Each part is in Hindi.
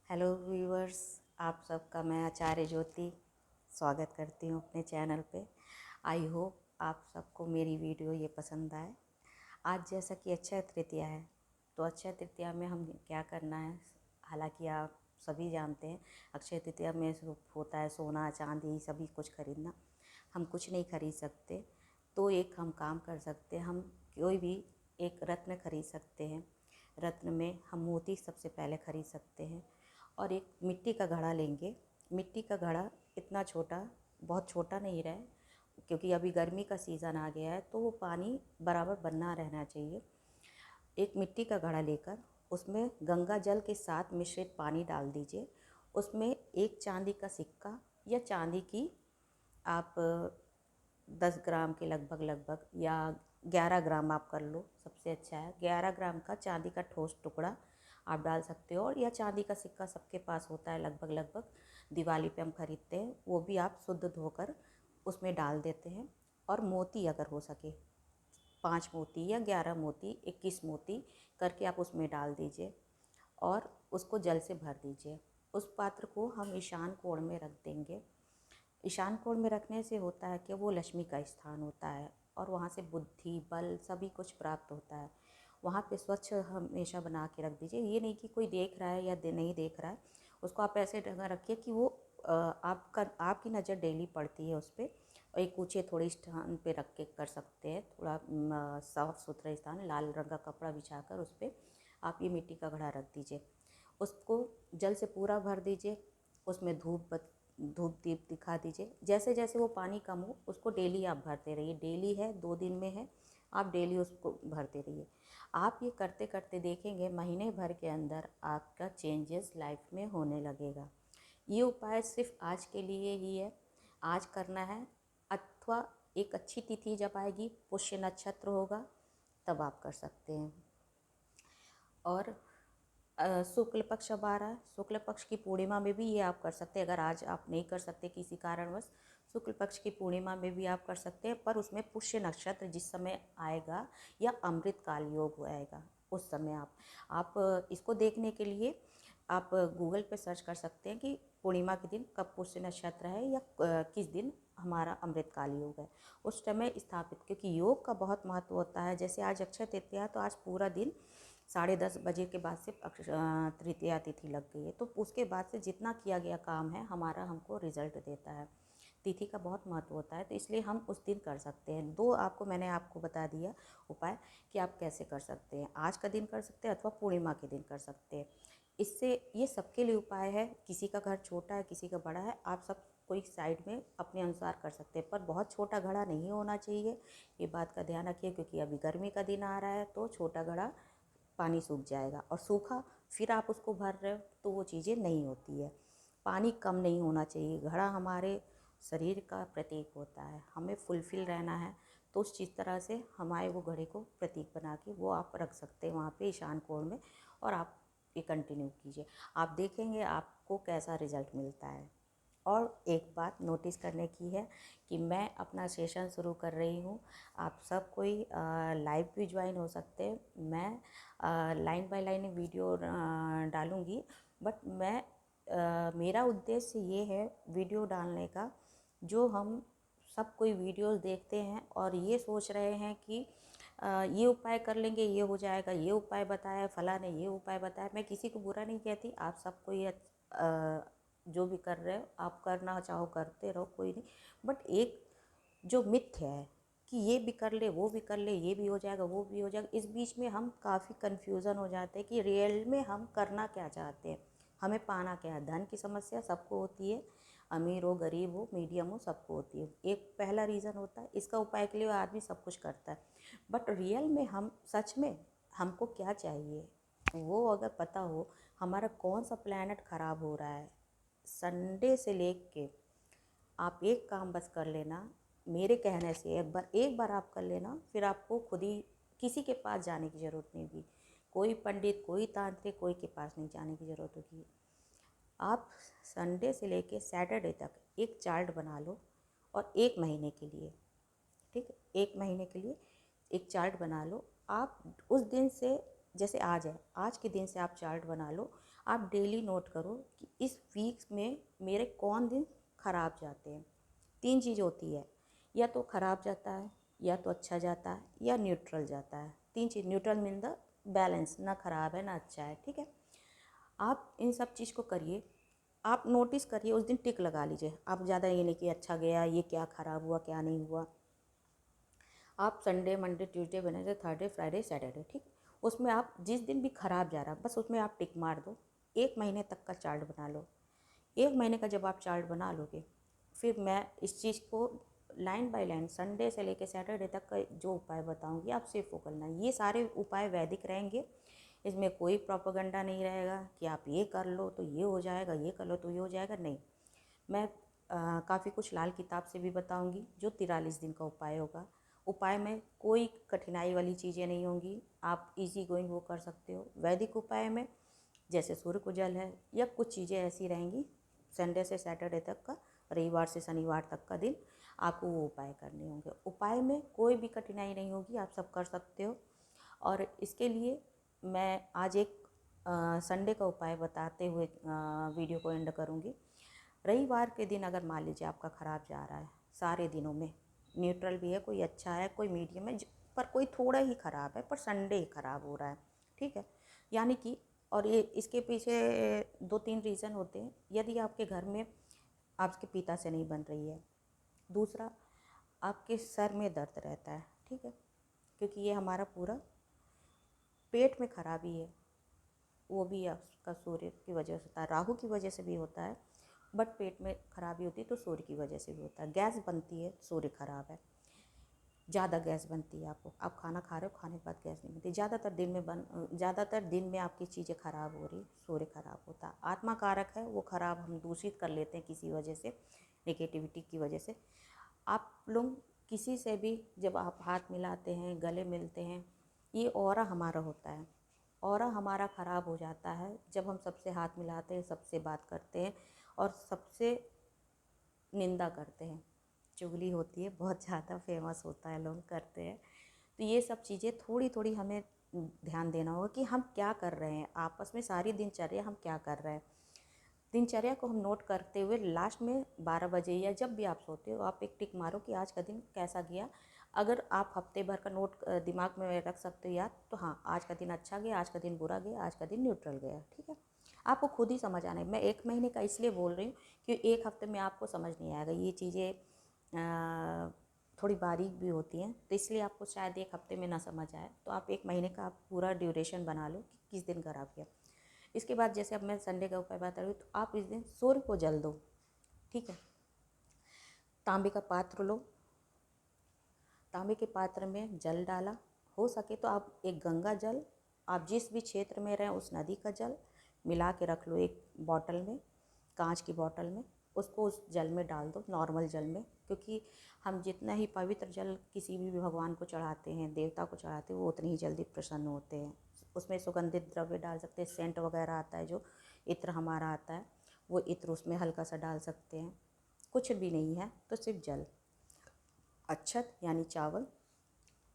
हेलो व्यूअर्स, आप सबका मैं आचार्य ज्योति स्वागत करती हूँ अपने चैनल पे। आई होप आप सबको मेरी वीडियो ये पसंद आए। आज जैसा कि अक्षय तृतीया है, तो अक्षय तृतीया में हम क्या करना है, हालांकि आप सभी जानते हैं अक्षय तृतीया में होता है सोना चांदी सभी कुछ खरीदना। हम कुछ नहीं खरीद सकते, तो एक हम काम कर सकते हैं, हम कोई भी एक रत्न खरीद सकते हैं। रत्न में हम मोती सबसे पहले खरीद सकते हैं और एक मिट्टी का घड़ा लेंगे। मिट्टी का घड़ा इतना छोटा, बहुत छोटा नहीं रहे, क्योंकि अभी गर्मी का सीज़न आ गया है तो वो पानी बराबर बनना रहना चाहिए। एक मिट्टी का घड़ा लेकर उसमें गंगा जल के साथ मिश्रित पानी डाल दीजिए। उसमें एक चांदी का सिक्का या चांदी की आप 10 ग्राम के लगभग या 11 ग्राम आप कर लो, सबसे अच्छा है। 11 ग्राम का चांदी का ठोस टुकड़ा आप डाल सकते हो, और या चांदी का सिक्का सबके पास होता है लगभग दिवाली पे हम खरीदते हैं, वो भी आप शुद्ध धोकर उसमें डाल देते हैं। और मोती अगर हो सके 5 मोती या 11 मोती 21 मोती करके आप उसमें डाल दीजिए और उसको जल से भर दीजिए। उस पात्र को हम ईशान कोण में रख देंगे। ईशान कोण में रखने से होता है कि वो लक्ष्मी का स्थान होता है और वहाँ से बुद्धि बल सभी कुछ प्राप्त होता है। वहाँ पे स्वच्छ हमेशा बना के रख दीजिए। ये नहीं कि कोई देख रहा है या नहीं देख रहा है, उसको आप ऐसे ढंग रखिए कि वो आपकी नज़र डेली पड़ती है उस पर। और एक ऊँचे थोड़ी स्थान पे रख के कर सकते हैं, थोड़ा साफ सुथरा स्थान, लाल रंग का कपड़ा बिछाकर उस पर आप ये मिट्टी का घड़ा रख दीजिए। उसको जल से पूरा भर दीजिए। उसमें धूप दीप दिखा दीजिए। जैसे जैसे वो पानी कम हो उसको डेली आप भरते रहिए। डेली है, 2 दिन में है, आप डेली उसको भरते रहिए। आप ये करते करते देखेंगे महीने भर के अंदर आपका चेंजेस लाइफ में होने लगेगा। ये उपाय सिर्फ आज के लिए ही है, आज करना है, अथवा एक अच्छी तिथि जब आएगी, पुष्य नक्षत्र होगा, तब आप कर सकते हैं। और शुक्ल पक्ष अब आ रहा है, शुक्ल पक्ष की पूर्णिमा में भी ये आप कर सकते हैं। अगर आज आप नहीं कर सकते किसी कारणवश, शुक्ल पक्ष की पूर्णिमा में भी आप कर सकते हैं, पर उसमें पुष्य नक्षत्र जिस समय आएगा या अमृत काल योग आएगा उस समय आप इसको देखने के लिए आप गूगल पे सर्च कर सकते हैं कि पूर्णिमा के दिन कब पुष्य नक्षत्र है या किस दिन हमारा अमृत काल योग है, उस समय स्थापित। क्योंकि योग का बहुत महत्व होता है। जैसे आज अक्षय तृतीया है तो आज पूरा दिन 10:30 बजे के बाद से तृतीया तिथि लग गई है, तो उसके बाद से जितना किया गया काम है हमारा हमको रिजल्ट देता है। तिथि का बहुत महत्व होता है, तो इसलिए हम उस दिन कर सकते हैं। मैंने आपको बता दिया उपाय कि आप कैसे कर सकते हैं। आज का दिन कर सकते हैं अथवा पूर्णिमा के दिन कर सकते हैं। इससे ये सबके लिए उपाय है। किसी का घर छोटा है, किसी का बड़ा है, आप सब कोई साइड में अपने अनुसार कर सकते हैं, पर बहुत छोटा घड़ा नहीं होना चाहिए। ये बात का ध्यान रखिए, क्योंकि अभी गर्मी का दिन आ रहा है तो छोटा घड़ा पानी सूख जाएगा, और सूखा फिर आप उसको भर रहे हो तो वो चीज़ें नहीं होती है। पानी कम नहीं होना चाहिए। घड़ा हमारे शरीर का प्रतीक होता है, हमें फुलफिल रहना है, तो उस चीज़ तरह से हमारे वो घड़े को प्रतीक बना के वो आप रख सकते हैं वहाँ पे ईशान कोण में, और आप ये कंटिन्यू कीजिए। आप देखेंगे आपको कैसा रिजल्ट मिलता है। और एक बात नोटिस करने की है कि मैं अपना सेशन शुरू कर रही हूँ। आप सब कोई लाइव भी ज्वाइन हो सकते हैं। मैं लाइन बाय लाइन वीडियो डालूँगी, बट मेरा उद्देश्य ये है वीडियो डालने का, जो हम सब कोई वीडियोस देखते हैं और ये सोच रहे हैं कि ये उपाय कर लेंगे ये हो जाएगा, ये उपाय बताया फला ने, ये उपाय बताया। मैं किसी को बुरा नहीं कहती, आप सबको ये जो भी कर रहे हो आप करना चाहो करते रहो, कोई नहीं। बट एक जो मिथ्य है कि ये भी कर ले वो भी कर ले, ये भी हो जाएगा वो भी हो जाएगा, इस बीच में हम काफ़ी कन्फ्यूज़न हो जाते हैं कि रियल में हम करना क्या चाहते हैं, हमें पाना क्या है। धन की समस्या सबको होती है, अमीर हो गरीब हो मीडियम हो सबको होती है। एक पहला रीज़न होता है, इसका उपाय के लिए आदमी सब कुछ करता है, बट रियल में हम सच में हमको क्या चाहिए वो अगर पता हो, हमारा कौन सा प्लैनेट ख़राब हो रहा है, संडे से लेके आप एक काम बस कर लेना, मेरे कहने से एक बार आप कर लेना, फिर आपको खुद ही किसी के पास जाने की ज़रूरत नहीं होगी। कोई पंडित कोई तांत्रिक कोई के पास नहीं जाने की ज़रूरत होगी। आप संडे से लेके सैटरडे तक एक चार्ट बना लो, और 1 महीने के लिए, ठीक है, 1 महीने के लिए एक चार्ट बना लो। आप उस दिन से जैसे आज है, आज के दिन से आप चार्ट बना लो। आप डेली नोट करो कि इस वीक में मेरे कौन दिन खराब जाते हैं। 3 चीज़ होती है, या तो खराब जाता है, या तो अच्छा जाता है, या न्यूट्रल जाता है। 3 चीज़, न्यूट्रल मीन द बैलेंस, ना खराब है ना अच्छा है, ठीक है। आप इन सब चीज़ को करिए, आप नोटिस करिए, उस दिन टिक लगा लीजिए। आप ज़्यादा ये नहीं कि अच्छा गया, ये क्या ख़राब हुआ क्या नहीं हुआ। आप Sunday, Monday, Tuesday, Wednesday, Thursday, Friday, Saturday, ठीक, उसमें आप जिस दिन भी ख़राब जा रहा है बस उसमें आप टिक मार दो। 1 महीने तक का चार्ट बना लो। 1 महीने का जब आप चार्ट बना लोगे, फिर मैं इस चीज़ को लाइन बाय लाइन संडे से लेकर सैटरडे तक का जो उपाय बताऊंगी आप सिर्फ वो करना। ये सारे उपाय वैदिक रहेंगे, इसमें कोई प्रोपेगेंडा नहीं रहेगा कि आप ये कर लो तो ये हो जाएगा, ये कर लो तो ये हो जाएगा, नहीं। मैं काफ़ी कुछ लाल किताब से भी बताऊंगी जो 43 दिन का उपाय होगा। उपाय में कोई कठिनाई वाली चीज़ें नहीं होंगी, आप इजी गोइंग वो कर सकते हो। वैदिक उपाय में जैसे सूर्य को जल है, या कुछ चीज़ें ऐसी रहेंगी संडे से सैटरडे तक का, रविवार से शनिवार तक का दिन आपको वो उपाय करने होंगे। उपाय में कोई भी कठिनाई नहीं होगी, आप सब कर सकते हो। और इसके लिए मैं आज एक संडे का उपाय बताते हुए वीडियो को एंड करूँगी। रविवार के दिन अगर मान लीजिए आपका ख़राब जा रहा है, सारे दिनों में न्यूट्रल भी है, कोई अच्छा है, कोई मीडियम है, पर कोई थोड़ा ही ख़राब है, पर संडे ही ख़राब हो रहा है, ठीक है। यानी कि, और ये इसके पीछे 2-3 रीज़न होते हैं। यदि आपके घर में आपके पिता से नहीं बन रही है, दूसरा आपके सर में दर्द रहता है, ठीक है, क्योंकि ये हमारा पूरा पेट में खराबी है, वो भी आपका सूर्य की वजह से होता है, राहु की वजह से भी होता है, बट पेट में खराबी होती है तो सूर्य की वजह से भी होता है। गैस बनती है, सूर्य खराब है, ज़्यादा गैस बनती है आपको, आप खाना खा रहे हो, खाने के बाद गैस नहीं बनती, ज़्यादातर दिन में आपकी चीज़ें खराब हो रही, सूर्य खराब होता है। आत्मा कारक है, वो खराब हम दूषित कर लेते हैं किसी वजह से, नेगेटिविटी की वजह से। आप लोग किसी से भी जब आप हाथ मिलाते हैं, गले मिलते हैं, ये ऑरा हमारा होता है। ऑरा हमारा ख़राब हो जाता है जब हम सबसे हाथ मिलाते हैं, सबसे बात करते हैं और सबसे निंदा करते हैं। चुगली होती है, बहुत ज़्यादा फेमस होता है, लोग करते हैं। तो ये सब चीज़ें थोड़ी थोड़ी हमें ध्यान देना होगा कि हम क्या कर रहे हैं, आपस में सारी दिनचर्या हम क्या कर रहे हैं। दिनचर्या को हम नोट करते हुए लास्ट में 12 बजे या जब भी आप सोते हो, आप एक टिक मारो कि आज का दिन कैसा गया। अगर आप हफ्ते भर का नोट दिमाग में रख सकते हो याद, तो हाँ, आज का दिन अच्छा गया, आज का दिन बुरा गया, आज का दिन न्यूट्रल गया, ठीक है। आपको खुद ही समझ आना है। मैं 1 महीने का इसलिए बोल रही हूँ कि 1 हफ्ते में आपको समझ नहीं आएगा, ये चीज़ें थोड़ी बारीक भी होती हैं, तो इसलिए आपको शायद 1 हफ्ते में ना समझ आए। तो आप 1 महीने का आप पूरा ड्यूरेशन बना लो कि किस दिन खराब गया। इसके बाद जैसे अब मैं संडे का उपाय बता रही हूँ, तो आप इस दिन सूर्य को जल दो, ठीक है। तांबे का पात्र लो, तांबे के पात्र में जल डाला, हो सके तो आप एक गंगा जल, आप जिस भी क्षेत्र में रहें उस नदी का जल मिला के रख लो एक बॉटल में, कांच की बॉटल में। उसको उस जल में डाल दो, नॉर्मल जल में, क्योंकि हम जितना ही पवित्र जल किसी भी भगवान को चढ़ाते हैं, देवता को चढ़ाते हैं, वो उतनी ही जल्दी प्रसन्न होते हैं। उसमें सुगंधित द्रव्य डाल सकते हैं, सेंट वगैरह आता है, जो इत्र हमारा आता है, वो इत्र उसमें हल्का सा डाल सकते हैं। कुछ भी नहीं है तो सिर्फ जल, अक्षत यानी चावल,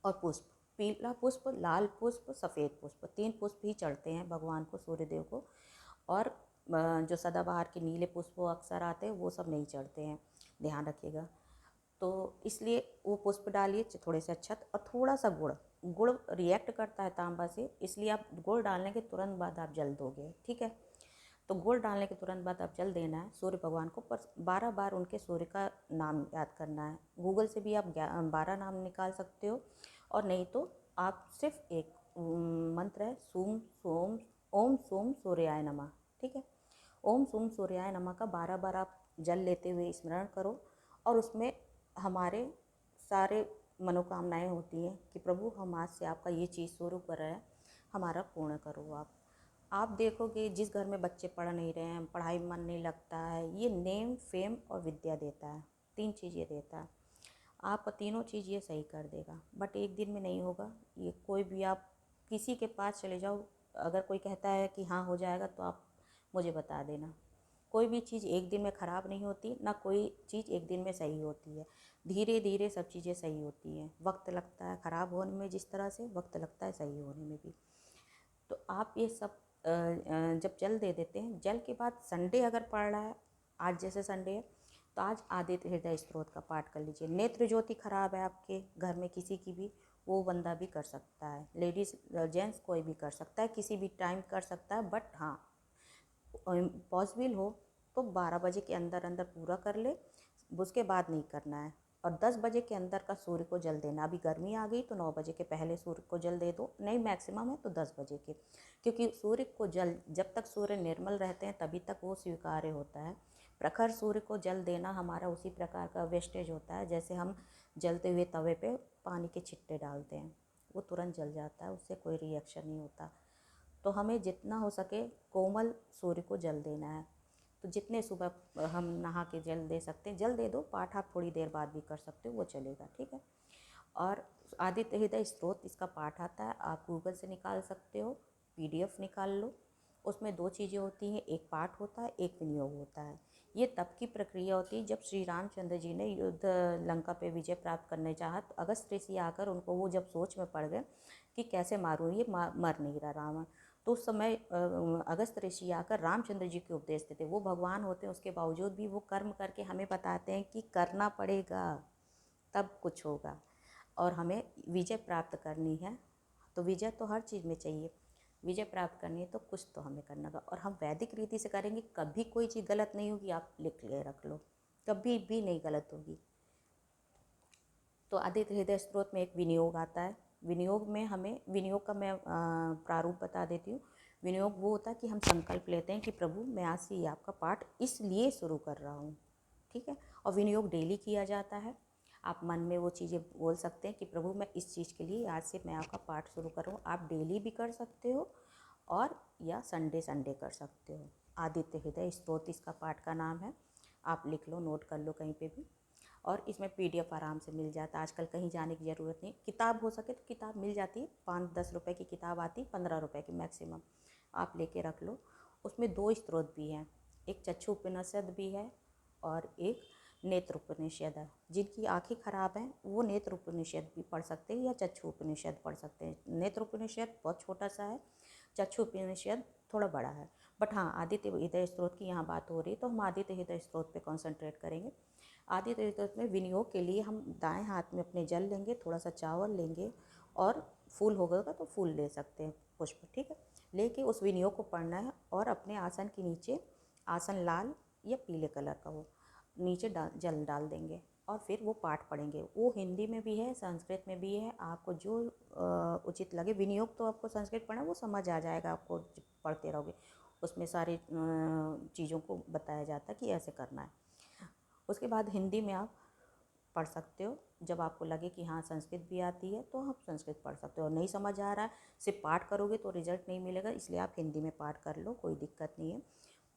और पुष्प, पीला पुष्प, लाल पुष्प, सफ़ेद पुष्प, 3 पुष्प ही चढ़ते हैं भगवान को, सूर्यदेव को। और जो सदाबहार के नीले पुष्प वो अक्सर आते हैं, वो सब नहीं चढ़ते हैं, ध्यान रखिएगा। तो इसलिए वो पुष्प डालिए, थोड़े से अक्षत और थोड़ा सा गुड़। गुड़ रिएक्ट करता है तांबा से, इसलिए आप गुड़ डालने के तुरंत बाद आप जल दोगे, ठीक है। तो गुड़ डालने के तुरंत बाद आप जल देना है सूर्य भगवान को, पर 12 बार उनके सूर्य का नाम याद करना है। गूगल से भी आप 12 नाम निकाल सकते हो, और नहीं तो आप सिर्फ एक मंत्र है, सूम सोम ओम सोम सूर्याय नमः, ठीक है। ओम सोम सूर्याय नमः का 12 बार आप जल लेते हुए स्मरण करो, और उसमें हमारे सारे मनोकामनाएं होती हैं कि प्रभु हम आज से आपका ये चीज़ शुरू कर रहे हैं, हमारा पूर्ण करो आप देखोगे जिस घर में बच्चे पढ़ नहीं रहे हैं, पढ़ाई में मन नहीं लगता है, ये नेम, फेम और विद्या देता है, 3 चीज़ ये देता है। आप तीनों चीज़ ये सही कर देगा, बट एक दिन में नहीं होगा ये। कोई भी आप किसी के पास चले जाओ, अगर कोई कहता है कि हाँ हो जाएगा, तो आप मुझे बता देना। कोई भी चीज़ एक दिन में ख़राब नहीं होती, ना कोई चीज़ एक दिन में सही होती है। धीरे धीरे सब चीज़ें सही होती हैं, वक्त लगता है ख़राब होने में, जिस तरह से वक्त लगता है सही होने में भी। तो आप ये सब जब जल दे देते हैं, जल के बाद संडे अगर पड़ रहा है, आज जैसे संडे है, तो आज आदित्य हृदय स्तोत्र का पाठ कर लीजिए। नेत्र ज्योति खराब है आपके घर में किसी की भी, वो बंदा भी कर सकता है, लेडीज़ जेंट्स कोई भी कर सकता है, किसी भी टाइम कर सकता है। बट हाँ, पॉसिबल हो तो 12 बजे के अंदर अंदर पूरा कर ले, उसके बाद नहीं करना है। और 10 बजे के अंदर का सूर्य को जल देना। अभी गर्मी आ गई तो 9 बजे के पहले सूर्य को जल दे दो, नहीं मैक्सिमम है तो 10 बजे के, क्योंकि सूर्य को जल, जब तक सूर्य निर्मल रहते हैं तभी तक वो स्वीकार्य होता है। प्रखर सूर्य को जल देना हमारा उसी प्रकार का वेस्टेज होता है, जैसे हम जलते हुए तवे पे पानी के छिट्टे डालते हैं, वो तुरंत जल जाता है, उससे कोई रिएक्शन नहीं होता। तो हमें जितना हो सके कोमल सूर्य को जल देना है। तो जितने सुबह हम नहा के जल दे सकते हैं जल दे दो, पाठ आप थोड़ी देर बाद भी कर सकते हो, वो चलेगा, ठीक है। और आदित्य हृदय स्तोत्र इसका पाठ आता है, आप गूगल से निकाल सकते हो, PDF निकाल लो। उसमें 2 चीज़ें होती हैं, एक पाठ होता है, एक विनियोग होता है। ये तब की प्रक्रिया होती है जब श्री रामचंद्र जी ने युद्ध लंका पे विजय प्राप्त करने चाहा, तो अगस्त ऋषि आकर उनको, वो जब सोच में पड़ गए कि कैसे मारूँ, ये मर नहीं रहा रावण, तो उस समय अगस्त ऋषि आकर रामचंद्र जी के उपदेश देते। वो भगवान होते हैं, उसके बावजूद भी वो कर्म करके हमें बताते हैं कि करना पड़ेगा तब कुछ होगा, और हमें विजय प्राप्त करनी है। तो विजय तो हर चीज़ में चाहिए, विजय प्राप्त करनी है तो कुछ तो हमें करना होगा, और हम वैदिक रीति से करेंगे, कभी कोई चीज़ गलत नहीं होगी। आप लिख ले रख लो, कभी भी नहीं गलत होगी। तो आदित्य हृदय स्तोत्र में एक विनियोग आता है। विनियोग में हमें, विनियोग का मैं प्रारूप बता देती हूँ। विनियोग वो होता है कि हम संकल्प लेते हैं कि प्रभु मैं आज से ये आपका पाठ इसलिए शुरू कर रहा हूँ, ठीक है। और विनियोग डेली किया जाता है। आप मन में वो चीज़ें बोल सकते हैं कि प्रभु मैं इस चीज़ के लिए आज से मैं आपका पाठ शुरू कर रहा हूँ। आप डेली भी कर सकते हो, और या संडे संडे कर सकते हो। आदित्य हृदय स्तोत्र इसका पाठ का नाम है, आप लिख लो, नोट कर लो कहीं पे भी। और इसमें PDF आराम से मिल जाता है, आजकल कहीं जाने की ज़रूरत नहीं। किताब हो सके तो किताब मिल जाती है, 5-10 रुपए की किताब आती, 15 रुपए की मैक्सिमम, आप लेके रख लो। उसमें 2 स्त्रोत भी हैं, एक चक्षु उपनिषद भी है और एक नेत्र उपनिषद है। जिनकी आँखें खराब हैं वो नेत्र उपनिषद भी पढ़ सकते हैं या चक्षु उपनिषद पढ़ सकते हैं। नेत्र उपनिषद बहुत छोटा सा है, चक्षु उपनिषद थोड़ा बड़ा है। बट हाँ, आदित्य हृदय स्तोत्र की यहाँ बात हो रही है तो हम आदित्य हृदय स्तोत्र पे कॉन्सेंट्रेट करेंगे। आदित्य स्तोत्र में विनियोग के लिए हम दाएं हाथ में अपने जल लेंगे, थोड़ा सा चावल लेंगे, और फूल होगा तो फूल ले सकते हैं, पुष्प, ठीक है। लेके उस विनियोग को पढ़ना है, और अपने आसन के नीचे, आसन लाल या पीले कलर का हो, नीचे जल डाल देंगे, और फिर वो पाठ पढ़ेंगे। वो हिंदी में भी है, संस्कृत में भी है, आपको जो उचित लगे। विनियोग तो आपको संस्कृत पढ़ना वो समझ आ जाएगा आपको, पढ़ते रहोगे, उसमें सारी चीज़ों को बताया जाता है कि ऐसे करना है। उसके बाद हिंदी में आप पढ़ सकते हो, जब आपको लगे कि हाँ संस्कृत भी आती है तो आप संस्कृत पढ़ सकते हो। और नहीं समझ आ रहा है, सिर्फ पाठ करोगे तो रिजल्ट नहीं मिलेगा, इसलिए आप हिंदी में पाठ कर लो, कोई दिक्कत नहीं है।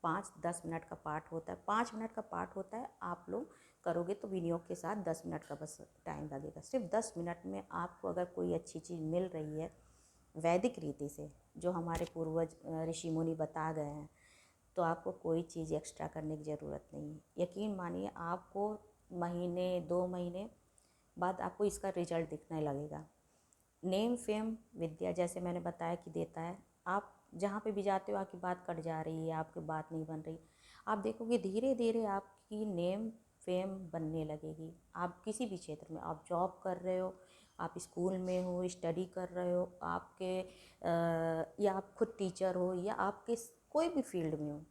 5-10 मिनट का पाठ होता है, 5 मिनट का पाठ होता है। आप लोग करोगे तो विनियोग के साथ 10 मिनट का बस टाइम लगेगा। सिर्फ 10 मिनट में आपको अगर कोई अच्छी चीज़ मिल रही है वैदिक रीति से, जो हमारे पूर्वज ऋषि मुनि बता गए हैं, तो आपको कोई चीज़ एक्स्ट्रा करने की ज़रूरत नहीं है। यकीन मानिए, आपको महीने 2 महीने बाद आपको इसका रिजल्ट दिखने लगेगा। नेम फेम विद्या, जैसे मैंने बताया कि देता है, आप जहाँ पे भी जाते हो आपकी बात कट जा रही है, आपकी बात नहीं बन रही, आप देखोगे धीरे धीरे आपकी नेम फेम बनने लगेगी। आप किसी भी क्षेत्र में, आप जॉब कर रहे हो, आप स्कूल में हो, स्टडी कर रहे हो, आपके या आप खुद टीचर हो, या आपके कोई भी फील्ड में हो,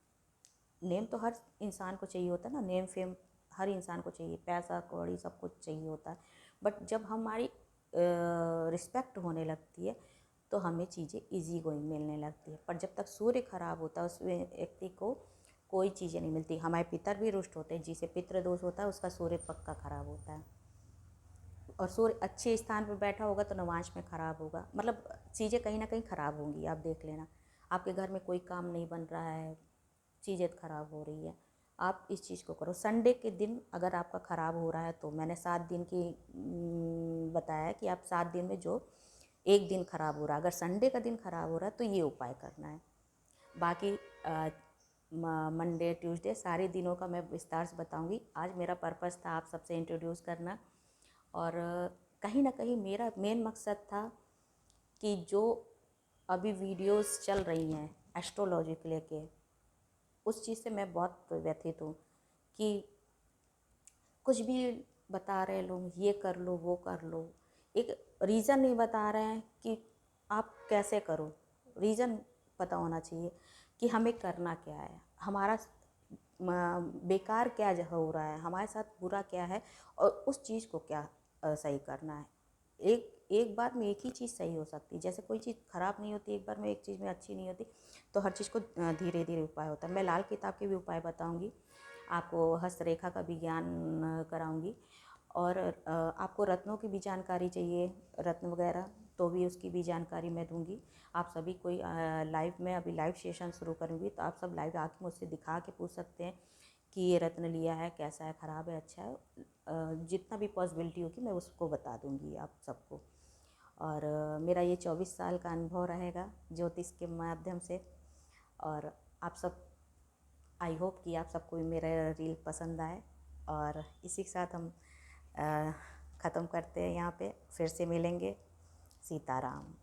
नेम तो हर इंसान को चाहिए होता है ना, नेम फेम हर इंसान को चाहिए, पैसा कौड़ी सब कुछ चाहिए होता है। बट जब हमारी रिस्पेक्ट होने लगती है तो हमें चीज़ें इजी गोइंग मिलने लगती है। पर जब तक सूर्य खराब होता है उस व्यक्ति को कोई चीज़ें नहीं मिलती। हमारे पितर भी रुष्ट होते हैं, जिसे पितृ दोष होता है उसका सूर्य पक्का खराब होता है। और सूर्य अच्छे स्थान पर बैठा होगा तो नवांश में खराब होगा, मतलब चीज़ें कहीं ना कहीं ख़राब होंगी। आप देख लेना, आपके घर में कोई काम नहीं बन रहा है, चीज़ें ख़राब हो रही है, आप इस चीज़ को करो। संडे के दिन अगर आपका ख़राब हो रहा है तो मैंने 7 दिन की बताया कि आप 7 दिन में जो एक दिन ख़राब हो रहा है, अगर संडे का दिन ख़राब हो रहा है तो ये उपाय करना है। बाकी मंडे ट्यूसडे सारे दिनों का मैं विस्तार से बताऊंगी। आज मेरा पर्पस था आप सबसे इंट्रोड्यूस करना, और कहीं ना कहीं मेरा मेन मकसद था कि जो अभी वीडियोस चल रही हैं एस्ट्रोलॉजी को लेके, उस चीज़ से मैं बहुत व्यथित हूँ कि कुछ भी बता रहे लोग, ये कर लो वो कर लो, एक रीज़न नहीं बता रहे हैं कि आप कैसे करो। रीज़न पता होना चाहिए कि हमें करना क्या है, हमारा बेकार क्या हो रहा है, हमारे साथ बुरा क्या है और उस चीज़ को क्या सही करना है। एक एक बार में एक ही चीज़ सही हो सकती है, जैसे कोई चीज़ ख़राब नहीं होती, एक बार में एक चीज़ में अच्छी नहीं होती, तो हर चीज़ को धीरे धीरे उपाय होता है। मैं लाल किताब के भी उपाय बताऊंगी, आपको हस्तरेखा का भी ज्ञान कराऊंगी, और आपको रत्नों की भी जानकारी चाहिए, रत्न वगैरह, तो भी उसकी भी जानकारी मैं दूंगी। आप सभी कोई लाइव में अभी लाइव सेशन शुरू करूँगी, तो आप सब लाइव आके मुझसे दिखा के पूछ सकते हैं कि ये रत्न लिया है कैसा है, ख़राब है, अच्छा है, जितना भी पॉसिबिलिटी होगी मैं उसको बता दूंगी आप सबको। और मेरा ये 24 साल का अनुभव रहेगा ज्योतिष के माध्यम से। और आप सब, आई होप कि आप सबको मेरा रील पसंद आए। और इसी के साथ हम ख़त्म करते हैं यहाँ पे, फिर से मिलेंगे। सीताराम।